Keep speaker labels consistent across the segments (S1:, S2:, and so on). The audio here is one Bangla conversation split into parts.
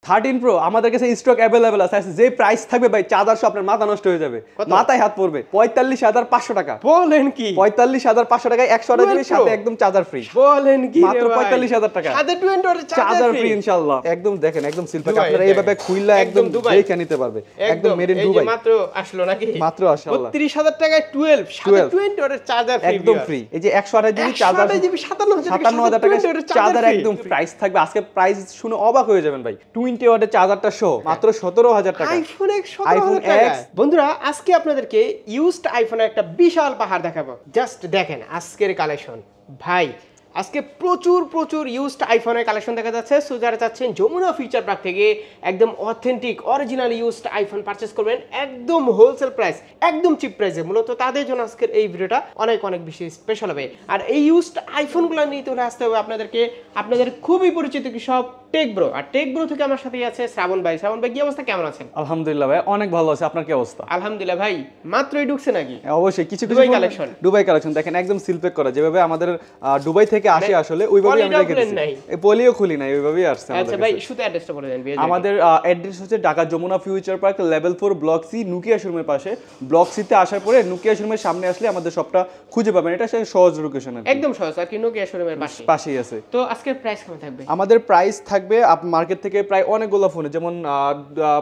S1: 13 Pro আমাদের কাছে স্টক अवेलेबल আছে, যে প্রাইস থাকবে ভাই চার্জার সহ আপনার মাথা নষ্ট হয়ে যাবে, মাথায় হাত পড়বে। 45500 টাকা।
S2: বলেন কি?
S1: 45500 টাকায় 128 জিবি সাথে একদম চার্জার ফ্রি।
S2: বলেন কি?
S1: মাত্র 45000 টাকা
S2: সাথে 20 ওয়াটের
S1: চার্জার ফ্রি ইনশাআল্লাহ। একদম দেখেন একদম সিলপ্যাক, আপনারা এইভাবে খুইলা একদম দেখে নিতে পারবে। একদম মেড ইন দুবাই।
S2: মাত্র আসলো নাকি?
S1: মাত্র আসলো।
S2: 32000 টাকায় 12 সাথে 20 ওয়াটের চার্জার ফ্রি
S1: একদম ফ্রি। এই যে 128 জিবি চার্জার, 57000 টাকা চার্জার একদম প্রাইস থাকবে। আজকে প্রাইস শুনে অবাক হয়ে যাবেন ভাই। 20 ওয়াটের চার্জারটা সহ মাত্র 17000 টাকা।
S2: আইফোন X 17000 টাকা। বন্ধুরা আজকে আপনাদেরকে ইউজড আইফোনের একটা বিশাল পাহাড় দেখাবো। জাস্ট দেখেন আজকের কালেকশন ভাই। আজকে প্রচুর ইউজড আইফোনের কালেকশন দেখা যাচ্ছে। সো যারা চাচ্ছেন যমুনা ফিউচার পার্ক থেকে একদম authentic original used iPhone purchase করবেন একদম হোলসেল প্রাইস, একদম চিপ প্রাইসে, মূলত তাদের জন্য আজকের এই ভিডিওটা অনেক বেশি স্পেশাল হবে। আর এই ইউজড আইফোনগুলো নিয়ে চলে আসতে হবে আপনাদেরকে আপনাদের খুবই পরিচিত কি সব টেক ব্রো। আর টেক ব্রো থেকে আমার সাথেই আছে শ্রাবণ ভাই। শ্রাবণ ভাই কি অবস্থা, কেমন আছেন?
S1: আলহামদুলিল্লাহ ভাই অনেক ভালো আছে, আপনার কি অবস্থা?
S2: আলহামদুলিল্লাহ ভাই। মাত্রই ঢুকছে নাকি?
S1: অবশ্যই কিছু
S2: দুবাই কালেকশন।
S1: দুবাই কালেকশন দেখেন একদম সিলপ্যাক করা, যেভাবে আমাদের দুবাই থেকে আসে আসলে ওইভাবেই আমি রেখে দিয়েছি। এই পলিও খুলি নাই, ওইভাবেই আসছে আমাদের।
S2: আচ্ছা ভাই শুধু অ্যাড্রেসটা বলে দেন।
S1: আমাদের অ্যাড্রেস হচ্ছে Dhaka Jamuna future park level 4 block C Nokia শোরুমের পাশে। ব্লক সিতে আসার পরে নুকিয়া শোরুমের সামনে আসলে আমাদের শপটা খুঁজে পাবেন। এটা সহজ লোকেশন,
S2: একদম সহজ, আর কি নুকিয়া শোরুমের
S1: পাশেই আছে।
S2: তো আজকের প্রাইস কেমন থাকবে?
S1: আমাদের প্রাইস থাকবে মার্কেট থেকে প্রায় অনেকগুলো ফোনে যেমন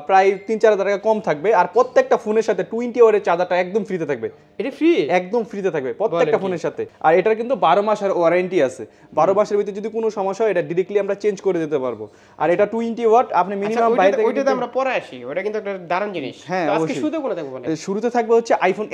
S1: প্রায় 3-4 হাজার টাকা কম থাকবে। আর প্রত্যেকটা ফোনের সাথে 20 ওয়াটের চার্জারটা একদম ফ্রিতে থাকবে।
S2: এটা ফ্রি?
S1: একদম ফ্রিতে থাকবে প্রত্যেকটা ফোনের সাথে। আর এটার কিন্তু 12 মাসের ওয়ারেন্টি আছে। 12 মাসের ভিতরে যদি কোনো সমস্যা হয় এটা ডাইরেক্টলি আমরা চেঞ্জ করে দিতে পারবো। আর এটা 20 ওয়াট, আপনি মিনিমাম বাইরে থেকে
S2: ওইটাতে আমরা পরে আসি, ওটা কিন্তু একটা দারুণ জিনিস।
S1: হ্যাঁ
S2: আজকে শুরুতে কোন থাকবে বলেন?
S1: শুরুতে থাকবে হচ্ছে আইফোন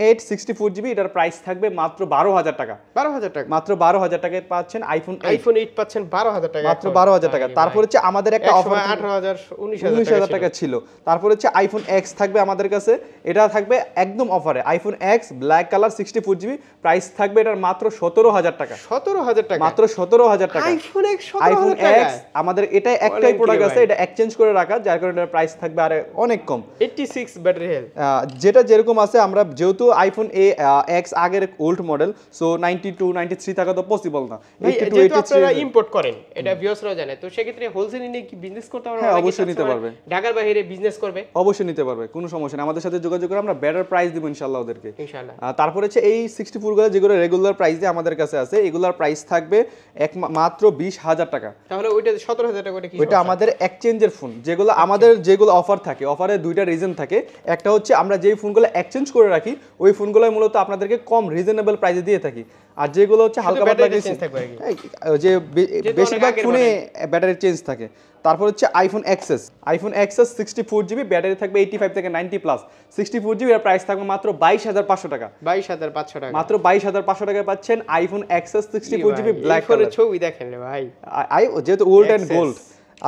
S1: 8 64 জিবি। এটার প্রাইস থাকবে মাত্র 12000 টাকা।
S2: 12000 টাকা?
S1: মাত্র 12000 টাকায় পাচ্ছেন আইফোন
S2: 8 পাচ্ছেন 12000 টাকা,
S1: মাত্র 12000 টাকা। তারপর হচ্ছে আমাদের একটা অফার
S2: 18000 19000
S1: টাকা ছিল। তারপর হচ্ছে আইফোন এক্স থাকবে আমাদের কাছে, এটা থাকবে একদম অফারে। IPhone x black colour 64 GB, price থাকবে এটার মাত্র 17000 টাকা।
S2: 17000 টাকা?
S1: মাত্র 17000 টাকা।
S2: আইফোন এক্স 17000 টাকা?
S1: এক্স আমাদের এটা একটাই প্রোডাক্ট আছে, এটা এক্সচেঞ্জ করে রাখা, যার কারণে এটার প্রাইস থাকবে আরে অনেক কম।
S2: 86 ব্যাটারি হেলথ
S1: যেটা যেরকম আছে। আমরা যেহেতু আইফোন এক্স আগের ওল্ড মডেল, সো 92 93 থাকা তো পসিবল না।
S2: 82 83 আপনারা ইম্পোর্ট করেন, এটা ভিউয়ার্সরাও জানে। তো সেক্ষেত্রে হোলসেল নিয়ে কি বিজনেস করতে পারবে?
S1: হ্যাঁ অবশ্যই নিতে পারবে।
S2: ঢাকার বাইরে বিজনেস করবে?
S1: অবশ্যই নিতে পারবে, কোনো সমস্যা নেই। আমাদের সাথে যোগাযোগ করে আমরা বেটার প্রাইস দিব ইনশাআল্লাহ ওদেরকে
S2: ইনশাআল্লাহ।
S1: তারপর হচ্ছে এই 64 গুলো যেগুলো রেগুলার প্রাইসে আমাদের কাছে আছে, এগুলার প্রাইস থাকবে মাত্র 20000 টাকা।
S2: তাহলে ওইটা 17000 টাকা। ওইটা কি?
S1: ওইটা আমাদের এক্সচেঞ্জের ফোন, যেগুলো আমাদের যেগুলো অফার থাকে, অফারে দুইটা রিজন থাকে। একটা হচ্ছে আমরা যেই ফোনগুলো এক্সচেঞ্জ করে রাখি ওই ফোনগুলো মূলত আপনাদেরকে কম রিজনেবল প্রাইসে দিয়ে থাকি। আর যেগুলো হচ্ছে হালকা পাতলা যে বেশিরভাগ ফোনে ব্যাটারি চেঞ্জ থাকে। তারপর হচ্ছে আইফোন এক্সএস 64 জিবি, ব্যাটারি থাকবে 85 থেকে 90 প্লাস। 64 জিবি এর প্রাইস থাকবে মাত্র 22500 টাকা।
S2: 22500 টাকা?
S1: মাত্র 22500 টাকায় পাচ্ছেন iPhone XS 64 GB black colour.
S2: ছবি দেখেন রে ভাই,
S1: যেহেতু ওল্ড এন্ড গোল্ড।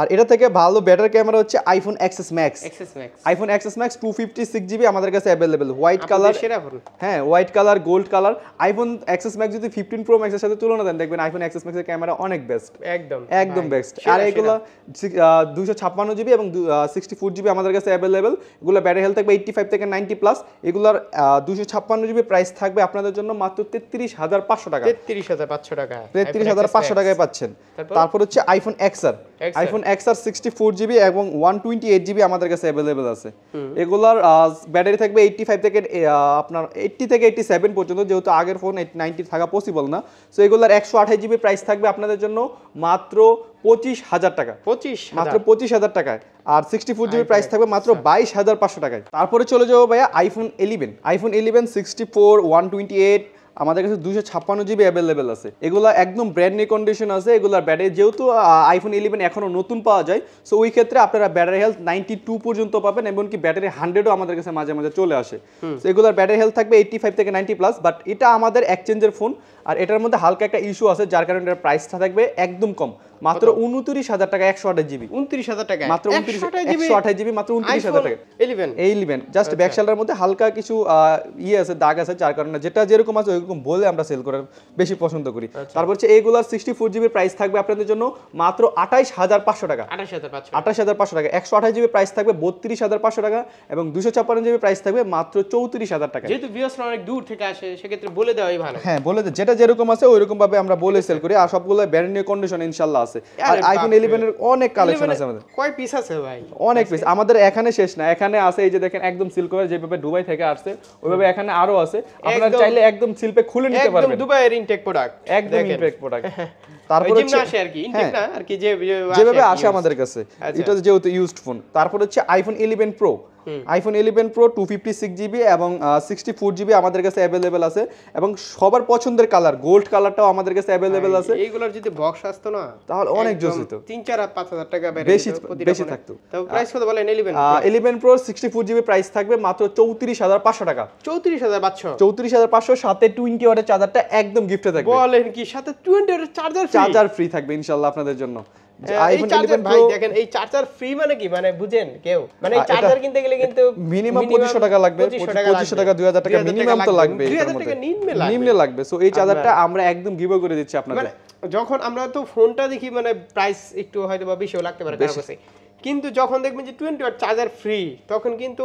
S1: আর এটা থেকে ভালো বেটার ক্যামেরা হচ্ছে iPhone XS max. IPhone XS max 256 GB আমাদের কাছে अवेलेबल, হোয়াইট কালার। হ্যাঁ white colour, gold colour. IPhone XS max যদি 15 প্রো ম্যাক্সের সাথে তুলনা দেন দেখবেন আইফোন এক্সএস ম্যাক্সের ক্যামেরা অনেক বেস্ট, একদম বেস্ট। আর এগুলো 256 জিবি এবং 64 জিবি আমাদের কাছে अवेलेबल। এগুলো ব্যাটারি হেলথ থাকবে 85 থেকে 90 প্লাস। এগুলোর 256 জিবি প্রাইস থাকবে আপনাদের জন্য মাত্র 33500 টাকা।
S2: 33500 টাকা,
S1: 33500 টাকায় পাচ্ছেন। তারপর হচ্ছে আইফোন এক্সআর 64 জিবি এবং 128 জিবি আমাদের কাছে अवेलेबल আছে। এগুলার ব্যাটারি থাকবে 85 থেকে আপনার 80 থেকে 87 পর্যন্ত, যেহেতু আগের ফোন 90 থাকা পসিবল না। সো এগুলার 128 জিবি প্রাইস থাকবে আপনাদের জন্য মাত্র 25000 টাকা। মাত্র 25000 টাকায়। আর 64 জিবি প্রাইস থাকবে মাত্র 22500 টাকায়। তারপরে চলে যাবো ভাইয়া আইফোন 11 64 128 আমাদের কাছে 256 জিবি अवेलेबल আছে। এগুলা একদম ব্র্যান্ড নিউ কন্ডিশন আছে। এগুলার ব্যাটারি যেহেতু আইফোন 11 এখনো নতুন পাওয়া যায়, সো ওই ক্ষেত্রে আপনারা ব্যাটারি হেলথ 92 পর্যন্ত পাবেন, এমনকি ব্যাটারি 100ও আমাদের কাছে মাঝে মাঝে চলে আসে। সো এগুলার ব্যাটারি হেলথ থাকবে 85 থেকে 90 প্লাস। বাট এটা আমাদের এক্সচেঞ্জের ফোন, আর এটার মধ্যে হালকা একটা ইস্যু আছে, যার কারণে এর প্রাইসটা থাকবে একদম কম, মাত্র 29000 টাকা। 128 জিবি
S2: 29000 টাকা
S1: মাত্র। 128 জিবি মাত্র 29000 টাকা।
S2: 11
S1: জাস্ট ব্যাকশালার মধ্যে হালকা কিছু ইয়ে আছে, দাগ আছে, যার কারণে যেটা যেরকম আছে এরকম বলে আমরা সেল করার বেশি পছন্দ করি। তারপর হচ্ছে এইগুলার 64GB প্রাইস থাকবে আপনাদের জন্য মাত্র 28500 টাকা, 28500 টাকা। 128GB প্রাইস থাকবে 32500 টাকা এবং 256GB প্রাইস থাকবে মাত্র 34000 টাকা।
S2: যেহেতু ভিউয়ার্সরা অনেক দূর থেকে আসে সেক্ষেত্রে বলে দেওয়াই ভালো।
S1: হ্যাঁ, বলে দে, যেটা যেরকম আছে ওইরকম ভাবে আমরা বলে সেল করি। আর সবগুলো ব্র্যান্ড নিউ কন্ডিশন ইনশাআল্লাহ আছে। আর আইফোন 11 এর অনেক কালেকশন আছে আমাদের।
S2: কয় পিস আছে ভাই?
S1: অনেক পিস আমাদের এখানে শেষ না, এখানে আছে এই যে দেখেন একদম সিল করে যেভাবে দুবাই থেকে আসছে ওইভাবে এখানে আরো আছে। আপনারা চাইলে একদম সিলপে খুলে নিতে পারবেন।
S2: একদম দুবাইয়ের ইনটেক প্রোডাক্ট,
S1: একদম ইনটেক প্রোডাক্ট। তারপর হচ্ছে
S2: আসে আর কি ইনটেক না আর কি
S1: যেভাবে আসে আমাদের কাছে, এটা যেহেতু ইউজড ফোন। তারপর হচ্ছে iPhone 11 pro, iPhone 11 pro 256GB এবং 64GB আমাদের কাছে अवेलेबल আছে এবং সবার পছন্দের কালার গোল্ড কালারটাও আমাদের কাছে अवेलेबल আছে।
S2: এইগুলোর যদি বক্স আসতো না তাহলে
S1: অনেক জোস হতো,
S2: 3-4-5000 টাকা
S1: বেশি থাকতো।
S2: তো প্রাইস কত বলেন?
S1: 11 প্রো 64GB প্রাইস থাকবে মাত্র 34500 টাকা।
S2: 34500
S1: সাথে 20 ওয়াটের চার্জারটা একদম গিফটে থাকবে।
S2: বলেন কি? সাথে 20 ওয়াটের
S1: চার্জার ফ্রি থাকবে ইনশাআল্লাহ আপনাদের জন্য।
S2: আইফোন 11 ভাই দেখেন এই চার্জার ফ্রি মানে কি মানে বুঝেন কেউ? মানে এই চার্জার কিনতে গেলে কিন্তু
S1: মিনিমাম 2500 টাকা লাগবে, 2500 টাকা 2000 টাকা মিনিমাম তো লাগবে,
S2: 2000 টাকা
S1: নিম্নে লাগবে। সো এই চার্জারটা আমরা একদম গিভ করে দিচ্ছি আপনাদের।
S2: যখন আমরা তো ফোনটা দেখি মানে প্রাইস একটু হয়তো বা বেশিও লাগতে পারে কারো কাছে, কিন্তু যখন দেখবেন যে 20 ওয়াট চার্জার ফ্রি তখন কিন্তু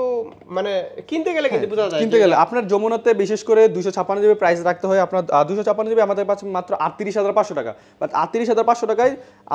S2: মানে কিনতে গেলে কিন্তু বোঝা যায়।
S1: কিনতে গেলে আপনার যমুনাতে বিশেষ করে 256GB প্রাইস রাখতে হয়। আপনার 256GB আমাদের কাছে মাত্র 38500 টাকা। বাট 38500 টাকায়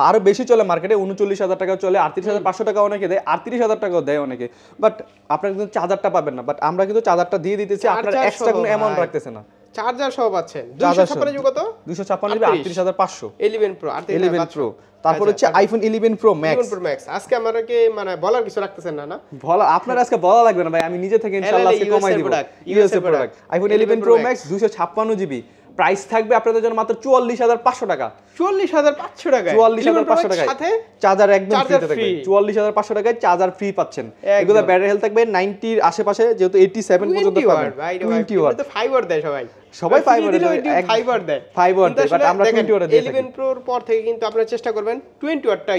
S1: আরো বেশি চলে মার্কেটে, 39000 টাকা চলে। 38500 টাকা অনেকে দেয়, 38000 টাকাও দেয় অনেকে। বাট আপনারা কিন্তু চার্জারটা পাবেন না। বাট আমরা কিন্তু চার্জারটা দিয়ে দিতেছি, আপনারা এক্সট্রা কোনো অ্যামাউন্ট রাখতেছে না।
S2: চার্জার সহ পাচ্ছেন 256 কত?
S1: 256GB 38500
S2: 11 pro
S1: 11 pro. তারপর হচ্ছে আইফোন 11 প্রো ম্যাক্স।
S2: আজকে আমাদেরকে মানে বলার কিছু রাখতেছেন না?
S1: বলা আপনার আজকে বলা লাগবে না ভাই, আমি নিজে থেকে ইনশাআল্লাহ আজকে কমাই দিব। USA product iPhone 11 pro max 256GB price থাকবে আপনাদের জন্য মাত্র 44500 টাকা।
S2: 44500 টাকা,
S1: 44500 টাকা সাথে চার্জার একদম ফ্রি থাকবে। 44500 টাকায় চার্জার ফ্রি পাচ্ছেন। এগুলো ব্যাটারি হেলথ থাকবে 90 এর আশেপাশে, যেহেতু 87 পর্যন্ত পাবেন।
S2: 20 ওয়াট তো ফাইবার দেয়
S1: সবাই ফাইবার
S2: দেয়,
S1: বাট আমরা 20 ওয়াট দিই।
S2: 11 প্রোর পর থেকে কিন্তু আপনারা চেষ্টা করবেন 20 ওয়াটটা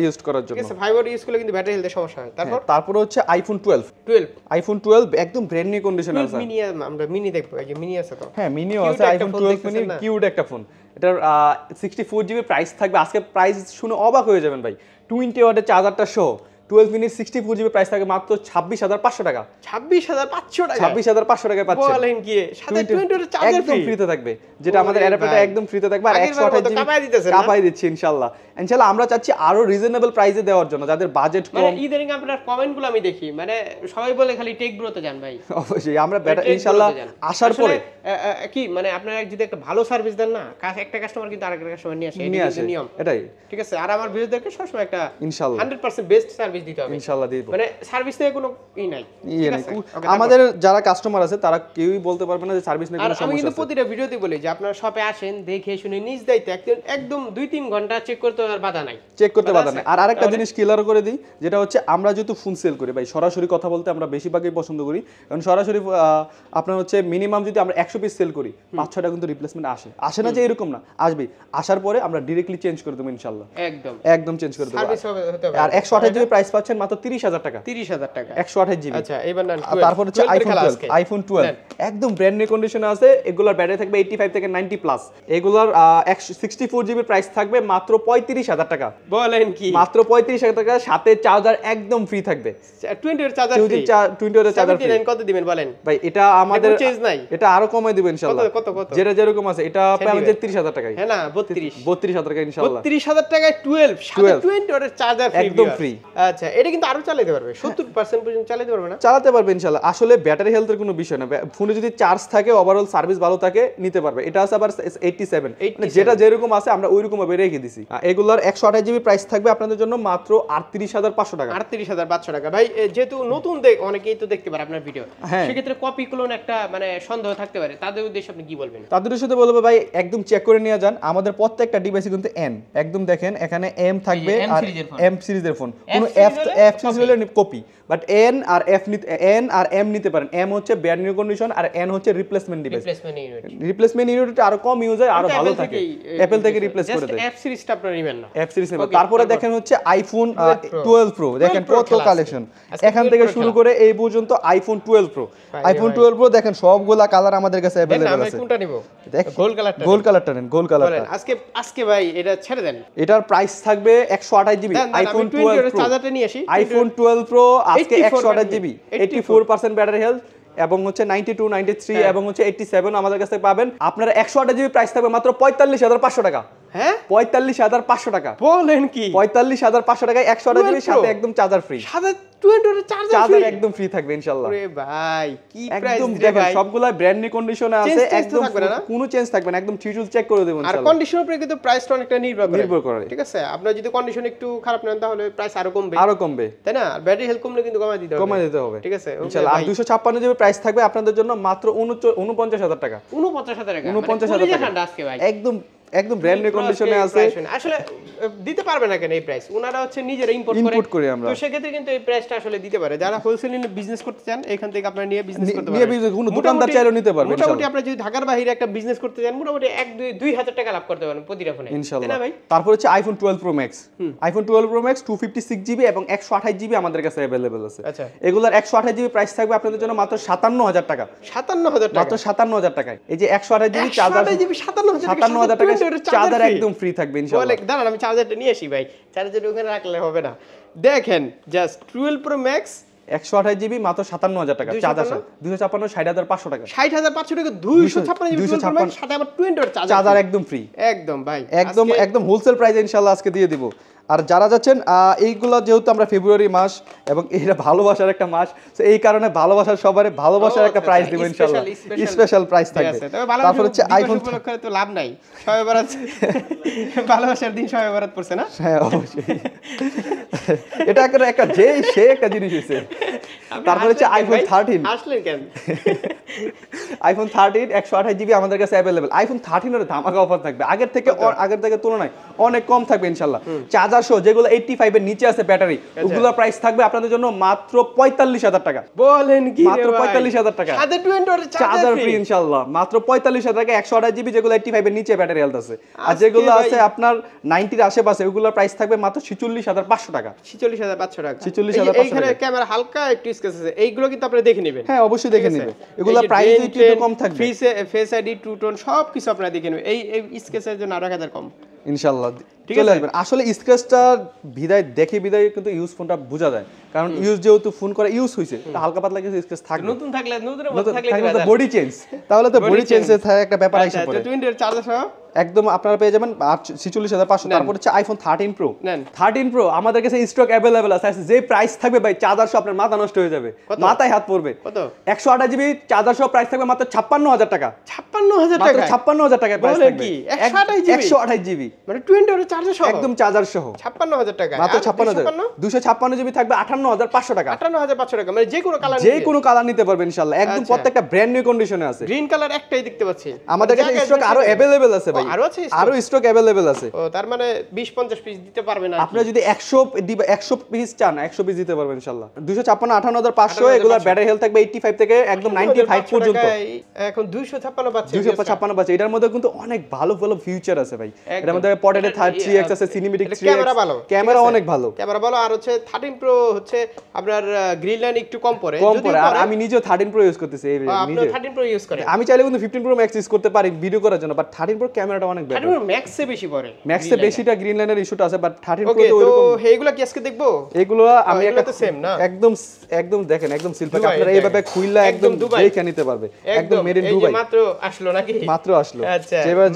S2: ইউজ
S1: করার জন্য।
S2: ঠিক আছে, ফাইবার ইউজ করলে কিন্তু ব্যাটারি হেলথে সমস্যা হয়।
S1: তারপর হচ্ছে আইফোন 12 একদম ব্র্যান্ড নিউ কন্ডিশন আছে।
S2: মিনি আমরা মিনি দেখবো, এই যে মিনি আছে তো।
S1: হ্যাঁ, মিনিও আছে। আইফোন 12 মিনি কিউট একটা ফোন। এটার 64GB প্রাইস থাকবে। আজকে প্রাইস শুনে অবাক হয়ে যাবেন ভাই। 20 ওয়াটের চার্জারটা সহ 12 মিনিট 64GB প্রাইস থাকে মাত্র 26500 টাকা।
S2: 26500 টাকা,
S1: 26500 টাকায় পাচ্ছেন।
S2: বলেন কি? সাথে 20 ওয়াটের চার্জার
S1: একদম ফ্রিতে থাকবে, যেটা আমাদের অ্যাডাপ্টারটা একদম ফ্রিতে থাকবে। আর 128GB কাপাই দিচ্ছি ইনশাআল্লাহ। আমরা চাচ্ছি আরো রিজনেবল প্রাইসে দেওয়ার জন্য, যাদের বাজেট কম।
S2: মানে ইদানিং আপনার কমেন্টগুলো আমি দেখি, মানে সবাই বলে খালি টেক ব্রোতে যান ভাই।
S1: অবশ্যই আমরা ইনশাআল্লাহ আসার পরে
S2: কি মানে আপনারা যদি একটা ভালো সার্ভিস দেন না, একটা কাস্টমার কিন্তু আরেকটা কাস্টমার নিয়ে আসে, এটা নিয়ম।
S1: এটাই
S2: ঠিক আছে। আর আমার ভিউয়ারদেরকে সবসময় একটা
S1: ইনশাআল্লাহ
S2: 100% বেস্ট সার্ভিস দিতে হবে
S1: ইনশাআল্লাহ দিব।
S2: মানে সার্ভিস নিয়ে কোনো নাই।
S1: আমাদের যারা কাস্টমার আছে তারা কেউই বলতে পারবে না যে সার্ভিস নিয়ে কোনো সমস্যা আছে।
S2: আমি কিন্তু প্রতিটা ভিডিওতে বলি যে আপনারা শপে আসেন, দেখে শুনে নিজ দায়িত্বে একদম 2-3 ঘন্টা চেক করতে আর বাধা নাই,
S1: চেক করতে বাধা নাই। আর আরেকটা জিনিস ক্লিয়ার করে দিই, যেটা হচ্ছে আমরা যেহেতু ফোন সেল করি ভাই, সরাসরি কথা বলতে আমরা বেশিরভাগই পছন্দ করি। কারণ সরাসরি আপনার হচ্ছে মিনিমাম যদি আমরা 100 পিস সেল করি 5-6টা কিন্তু রিপ্লেসমেন্ট আসে না যে এরকম না, আসবে। আসার পরে আমরা ডাইরেক্টলি চেঞ্জ করে দেবো ইনশাআল্লাহ। একদম চেঞ্জ করে দেবো। আর 128GB প্রাইস পাচ্ছেন মাত্র 30000 টাকা। 128GB।
S2: আচ্ছা, এবার না
S1: তারপর হচ্ছে আইফোন 12 একদম ব্র্যান্ড নিউ কন্ডিশনে আছে। এগুলোর ব্যাটারি থাকবে 85 থেকে 90 প্লাস। এগুলোর 64GB প্রাইস থাকবে মাত্র 35000 টাকা।
S2: বলেন কি? মাত্র
S1: 35000 টাকা, সাথে চার্জার একদম ফ্রি থাকবে।
S2: 20 এর চার্জার ফ্রি।
S1: 20 এর চার্জার ফ্রি।
S2: কত দিবেন বলেন?
S1: ভাই এটা আমাদের
S2: চেঞ্জ নাই,
S1: এটা আরো কমাই দিব ইনশাআল্লাহ।
S2: কত?
S1: যেটা যেরকম আছে এটা পাবেন 33000 টাকায়।
S2: হ্যাঁ না, 32000
S1: টাকা ইনশাআল্লাহ।
S2: 33000 টাকায় 12 সাথে 20 ওয়াটের চার্জার ফ্রি,
S1: একদম ফ্রি।
S2: আচ্ছা, এটা কিন্তু আরো চালাতে পারবে, 70% পর্যন্ত চালাতে পারবে না?
S1: চালাতে পারবে ইনশাআল্লাহ। আসলে ব্যাটারি হেলথের কোনো বিষয় না, ফোনে যদি চার্জ থাকে, ওভারঅল সার্ভিস ভালো থাকে, নিতে পারবে। এটা আছে আবার 87, মানে যেটা যেরকম আছে আমরা ওইরকম ভাবে রেখে দিছি। এগুলোর 128GB প্রাইস থাকবে আপনাদের জন্য মাত্র 38500 টাকা।
S2: 38500 টাকা। ভাই যেহেতু নতুন অনেকেই তো দেখতে পারে আপনার ভিডিও, সেক্ষেত্রে কপি ক্লোন একটা মানে সন্দেহ থাকতে পারে, তাদের উদ্দেশ্যে আপনি কি বলবেন?
S1: তাদের উদ্দেশ্যে বলবো ভাই একদম চেক করে নিয়ে যান। আমাদের প্রত্যেকটা ডিভাইসে কিন্তু এন, একদম দেখেন এখানে এম থাকবে আর এম সিরিজের ফোন, কোনো এফ সিরিজ হলে কপি, বাট এন আর এম নিতে পারেন। এম হচ্ছে ব্র্যান্ড নিউ কন্ডিশন আর এন হচ্ছে রিপ্লেসমেন্ট ডিভাইস। রিপ্লেসমেন্ট ইউনিট আরো কম ইউজ হয়, আরো ভালো থাকে, অ্যাপল থেকে রিপ্লেস করে দেয়।
S2: এফ সিরিজটা আপনারা নেবেন না,
S1: এফ সিরিজ নেবেন। তারপরে দেখেন হচ্ছে আইফোন 12 প্রো, দেখেন কত কালেকশন এখান থেকে শুরু করে এই পর্যন্ত। আইফোন 12 প্রো, আইফোন 12 প্রো দেখেন সবগুলা কালার আমাদের কাছে अवेलेबल আছে।
S2: আমি কোনটা নিব?
S1: দেখেন
S2: গোল্ড কালারটা,
S1: গোল্ড কালারটা নেন, গোল্ড কালারটা।
S2: আজকে ভাই এটা ছেড়ে দেন।
S1: এটার প্রাইস থাকবে 128 জিবি আইফোন 12 প্রো।
S2: চার্জারটা নিয়ে আসি।
S1: আইফোন 12 প্রো আজকে 128 জিবি, 84% ব্যাটারি হেলথ এবং হচ্ছে 92, 93 এবং হচ্ছে 87 আমাদের কাছে পাবেন। আপনারা 128 জিবি প্রাইস থাকবে মাত্র 45500 টাকা।
S2: হ্যাঁ
S1: 45500 টাকা।
S2: বলেন কি?
S1: 45500 টাকায় 128 জিবি সাথে একদম চার্জার ফ্রি।
S2: সাথে 20
S1: চার্জার একদম ফ্রি থাকবে ইনশাআল্লাহ।
S2: ওরে ভাই কি প্রাইস
S1: একদম
S2: দিবে
S1: দেখেন
S2: ভাই?
S1: সবগুলা ব্র্যান্ড নিউ কন্ডিশনে আছে, একদম
S2: থাকবে না?
S1: কোনো চেঞ্জ থাকবে না, একদম থ্রি চেক করে দেব
S2: আর
S1: ইনশাআল্লাহ।
S2: কন্ডিশনের উপরে কিন্তু প্রাইসটা অনেকটা নির্ভর করে। ঠিক আছে, আপনার যদি কন্ডিশন একটু খারাপ নেন তাহলে প্রাইস আরো কমবে, তাই না? ব্যাটারি হেলথ কমলে কিন্তু কমাই দিতে হবে। ঠিক আছে
S1: ইনশাআল্লাহ। আর 256 জিবি প্রাইস থাকবে আপনাদের জন্য মাত্র 49000 টাকা।
S2: 49000 টাকা,
S1: 49000 টাকা
S2: আজকে ভাই
S1: একদম ব্র্যান্ড নিউ কন্ডিশনে আছে।
S2: আসলে দিতে পারবে না কেন এই প্রাইস? ওনারা হচ্ছে নিজেরা ইম্পোর্ট করে
S1: আমরা,
S2: তো সেক্ষেত্রে কিন্তু এই প্রাইসটা আসলে দিতে পারে। যারা হোলসেল নিয়ে বিজনেস করতে চান এখান থেকে আপনারা নিয়ে বিজনেস করতে পারেন।
S1: কোনো দোকানদার চাইলেও নিতে পারবেন
S2: মোটামুটি আপনি যদি ঢাকার বাইরে একটা বিজনেস করতে চান মোটামুটি 1-2 হাজার টাকা লাভ করতে পারেন প্রতিটা ফোনে
S1: ইনশাআল্লাহ। তারপর হচ্ছে iPhone 12 pro max, iPhone 12 pro max 256 GB এবং 128 জিবি আমাদের কাছে अवेलेबल আছে।
S2: আচ্ছা,
S1: এগুলার 128 জিবি প্রাইস থাকবে আপনাদের জন্য মাত্র 57000 টাকা।
S2: 57000 টাকা,
S1: মাত্র 57000 টাকায় এই যে 128 জিবি চার্জার,
S2: 57000 টাকা
S1: চার্জার একদম ফ্রি থাকবে ইনশাআল্লাহ।
S2: বলে দাঁড়ান আমি চার্জারটা নিয়ে আসি ভাই, চার্জারটা ওখানে রাখলে হবে না। দেখেন জাস্ট 12 প্রো ম্যাক্স
S1: 128 জিবি মাত্র 57000 টাকা চার্জার, 256 60500 টাকা,
S2: 60500 টাকা 256 জিবি 12 প্রো ম্যাক্স সাথে আবার 20 ওয়াট
S1: চার্জার একদম ফ্রি।
S2: একদম ভাই
S1: একদম হোলসেল প্রাইসে ইনশাআল্লাহ আজকে দিয়ে দিব। আর যারা যাচ্ছেন এইগুলো যেহেতু আমরা ফেব্রুয়ারি মাস এবং এটা ভালোবাসার একটা মাস, তো এই কারণে ভালোবাসার সবারে ভালোবাসার একটা প্রাইস দিব ইনশাআল্লাহ, স্পেশাল প্রাইস থাকবে। তারপর হচ্ছে আইফোন
S2: তো লাভ নাই, শবে বরাত ভালোবাসার দিন শবে বরাত পড়ছে না?
S1: হ্যাঁ অবশ্যই, এটা একটা সে একটা জিনিস হইছে। তারপর হচ্ছে আইফোন 13
S2: আসলেন কেন?
S1: আইফোন 13 128 জিবি আমাদের কাছে अवेलेबल। আইফোন 13 এর ধামাকা অফার থাকবে, আগের থেকে তুলনায় অনেক কম থাকবে ইনশাআল্লাহ। চার্জার সহ যেগুলো 85 এর নিচে আছে ব্যাটারি, ওগুলোর প্রাইস থাকবে আপনাদের জন্য মাত্র 45000 টাকা।
S2: বলেন কি?
S1: মাত্র 45000 টাকা
S2: সাথে 20 ওয়াট
S1: চার্জার ফ্রি ইনশাআল্লাহ। মাত্র 45000 টাকা 128 জিবি যেগুলো 85 এর নিচে ব্যাটারি হেলথ আছে। আর যেগুলো আছে আপনার 90 এর আশেপাশে ওগুলোর প্রাইস থাকবে মাত্র 46500 টাকা।
S2: 46500 টাকা।
S1: 46500
S2: এইখানে ক্যামেরা হালকা একটু স্কেচ আছে, এইগুলো কিন্তু আপনারা দেখে নেবেন।
S1: হ্যাঁ অবশ্যই দেখে নেবেন, এগুলো প্রাইস একটু কম থাকবে।
S2: ফেস আইডি, টু টোন সবকিছু আপনারা দেখে নেবেন। এই স্কেচের জন্য আরো 1000 কম
S1: ইনশাআল্লাহ চলে আসবেন। আসলে স্ক্র্যাচটা বিদায় কিন্তু ইউজ ফোনটা বোঝা যায়, কারণ ইউজ যেহেতু ফোন করে ইউজ হইছে, হালকা পাতলা কিছু স্ক্র্যাচ থাকবে।
S2: নতুন থাকলে
S1: বডি চেঞ্জ, তাহলে তো বডি চেঞ্জের একটা ব্যাপার আইসা পড়ে।
S2: 20 এর চার্জার সহ
S1: একদম আপনারা পেয়ে যাবেন 46500। তারপর হচ্ছে আইফোন 13 প্রো।
S2: নেন
S1: 13 প্রো আমাদের কাছে স্টক अवेलेबल আছে, যে প্রাইস থাকবে ভাই চার্জার সহ আপনার মাথা নষ্ট হয়ে যাবে, মাথায় হাত পড়বে।
S2: কত?
S1: 128 জিবি চার্জার সহ প্রাইস থাকবে মাত্র 56000 টাকা।
S2: 56000 টাকা?
S1: মাত্র 56000 টাকা প্রাইস থাকবে।
S2: 128
S1: জিবি
S2: মানে 20 ওয়াট চার্জার সহ
S1: একদম চার্জার সহ
S2: 56000 টাকা।
S1: মাত্র 56000। 256 জিবি থাকবে 58500 টাকা।
S2: 58500 টাকা মানে যে কোনো কালার
S1: নিতে পারবেন ইনশাআল্লাহ। একদম প্রত্যেকটা ব্র্যান্ড নিউ কন্ডিশনে আছে।
S2: গ্রিন কালার একটাই দেখতে পাচ্ছি।
S1: আমাদের কাছে স্টক আরো अवेलेबल আছে ভাই, আরো স্টক अवेलेबल আছে।
S2: ও তার মানে 20-50 পিস দিতে পারবেন না।
S1: আপনি যদি 100 পিস চান 100 পিস দিতে পারবেন ইনশাআল্লাহ। 256 58500 এগুলা ব্যাটারি হেলথ থাকবে 85 থেকে একদম 95 পর্যন্ত।
S2: এখন 256 পাচ্ছেন।
S1: 256 পাচ্ছেন। এটার মধ্যে কিন্তু অনেক ভালো ফিউচার আছে ভাই। এটার মধ্যে পটেটে 3x আছে, সিনেমেটিক 3x, ক্যামেরা অনেক ভালো।
S2: ক্যামেরা ভালো। আর হচ্ছে 13 প্রো হচ্ছে আপনার গ্রিন লাইন একটু কম পড়ে।
S1: আর আমি নিজেও 13 প্রো ইউজ করতেছি।
S2: আপনি 13 প্রো ইউজ করেন?
S1: আমি চাইলে কিন্তু 15 প্রো ম্যাক্স ইউজ করতে পারি ভিডিও করার জন্য, বাট 13 প্রো ক্যামেরাটা অনেক বেটার।
S2: 13 প্রো ম্যাক্সে বেশি পড়ে,
S1: ম্যাক্সে বেশিটা গ্রিন লাইনের ইস্যুটা আছে, বাট 13 প্রো তো ওইরকম।
S2: এইগুলো কি আজকে দেখবো?
S1: এগুলো আমি
S2: একটা তো সেম না,
S1: একদম দেখেন একদম সিলপ্যাক আপনারা এইভাবে খুইলা একদম দেখে নিতে পারবে। একদম মেড ইন দুবাই।
S2: মাত্র আসলো নাকি?
S1: মাত্র আসলো।
S2: আচ্ছা,
S1: যেভাবে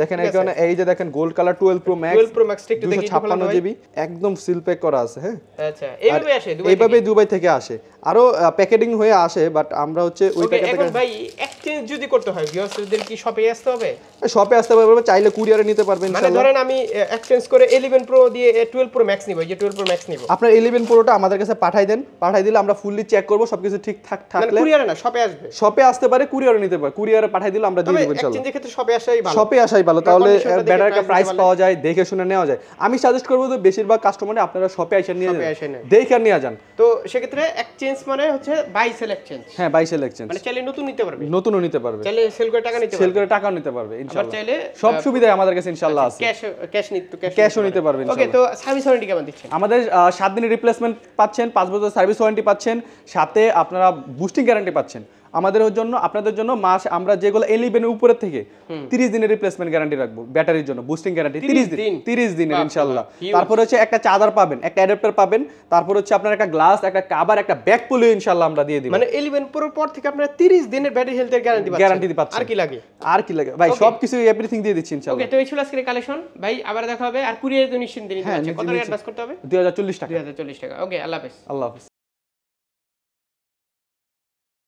S1: দেখেন এখানে এই যে দেখেন gold colour 12 pro max
S2: 12 pro max একটু দেখি
S1: 256 জিবি একদম সিলপ্যাক করা আছে। হ্যাঁ
S2: আচ্ছা, এইভাবে আসে
S1: এইভাবে দুবাই থেকে আসে, আরো প্যাকেটিং হয়ে আসে, বাট আমরা হচ্ছে ওই প্যাকেট থেকে।
S2: এখন ভাই একটি এক্সচেঞ্জ যদি করতে হয় ভিউয়ার্সদের কি শপে আসতে হবে?
S1: শপে আসতে পারবে, চাইলে কুরিয়ারে নিতে পারবেন
S2: মানে
S1: ইনশাআল্লাহ।
S2: ধরেন আমি এক্সচেঞ্জ করে 11 প্রো দিয়ে 12 প্রো ম্যাক্স নিব, এই যে 12 প্রো ম্যাক্স নিব,
S1: আপনার 11 প্রোটা আমাদের কাছে পাঠাই দেন, পাঠাই দিলে আমরা ফুললি চেক করব, সবকিছু ঠিকঠাক
S2: মানে
S1: থাকলে
S2: কুরিয়ারে না শপে আসবে।
S1: শপে আসতে পারে, কুরিয়ারে নিতে পারে, কুরিয়ারে পাঠাই দিলে আমরা দিয়ে
S2: তবে
S1: দেব ইনশাআল্লাহ।
S2: এক্সচেঞ্জের ক্ষেত্রে শপে আসাই ভালো,
S1: শপে আসাই ভালো,
S2: আপনার
S1: তাহলে
S2: conditionটা দেখে
S1: বেটার একটা
S2: price
S1: প্রাইস
S2: দিতে
S1: পাওয়া যায়, দেখে শুনে নেওয়া যায়। আমি সাজেস্ট করব যে বেশিরভাগ কাস্টমারে আপনারা শপে এসে নিয়ে
S2: শপে
S1: যান,
S2: এসে নেন।
S1: দেখে আর নিয়ে যান।
S2: তো সেক্ষেত্রে এক্সচেঞ্জ মানে হচ্ছে বাই সেল এক্সচেঞ্জ,
S1: হ্যাঁ, বাই সেল এক্সচেঞ্জ,
S2: মানে চাইলে নতুন নিতে পারবে,
S1: নতুনও নিতে পারবে,
S2: চাইলে সেল করে টাকা নিতে
S1: সেল
S2: পারবে,
S1: করে টাকাও নিতে পারবে
S2: আবার
S1: ইনশাআল্লাহ।
S2: চাইলে
S1: সব সুবিধাই আমাদের কাছে ইনশাআল্লাহ আছে।
S2: ক্যাশ
S1: ক্যাশও নিতে পারবেন
S2: ওকে। তো সার্ভিস ওয়ারেন্টি কেমন দিচ্ছেন?
S1: আমাদের 7 দিনের রিপ্লেসমেন্ট পাচ্ছেন, 5 বছর সার্ভিস ওয়ারেন্টি পাচ্ছেন, সাথে আপনারা বুস্টিং গ্যারান্টি পাচ্ছেন। আমাদের জন্য, আপনাদের জন্য মাস আমরা যেগুলো 11 এর উপরে থেকে 30 দিনের রিপ্লেসমেন্ট গ্যারান্টি রাখবো ব্যাটারির জন্য, বুস্টিং গ্যারান্টি 30 দিনের ইনশাআল্লাহ। তারপর হচ্ছে একটা চার্জার পাবেন, একটা অ্যাডাপ্টার পাবেন, তারপর হচ্ছে আপনার একটা গ্লাস, একটা কভার, একটা ব্যাক পুলিও ইনশাআল্লাহ আমরা দিয়ে দিব।
S2: মানে 11 প্রোর পর থেকে আপনারা 30 দিনের ব্যাটারি হেলথের গ্যারান্টি পাচ্ছেন। আর কি লাগে?
S1: আর কি লাগে ভাই, সবকিছু এভরিথিং দিয়ে দিচ্ছি ইনশাআল্লাহ।
S2: ওকে, তো এই ছিল আজকের কালেকশন ভাই, আবার দেখা হবে। আর কুরিয়ারে তো নিশ্চিন্তে নিতে পারছেন, কত টাকা অ্যাডভান্স করতে হবে?
S1: 2040 টাকা।
S2: 2040 টাকা। ওকে, আল্লাহ হাফেজ।
S1: আল্লাহ হাফেজ।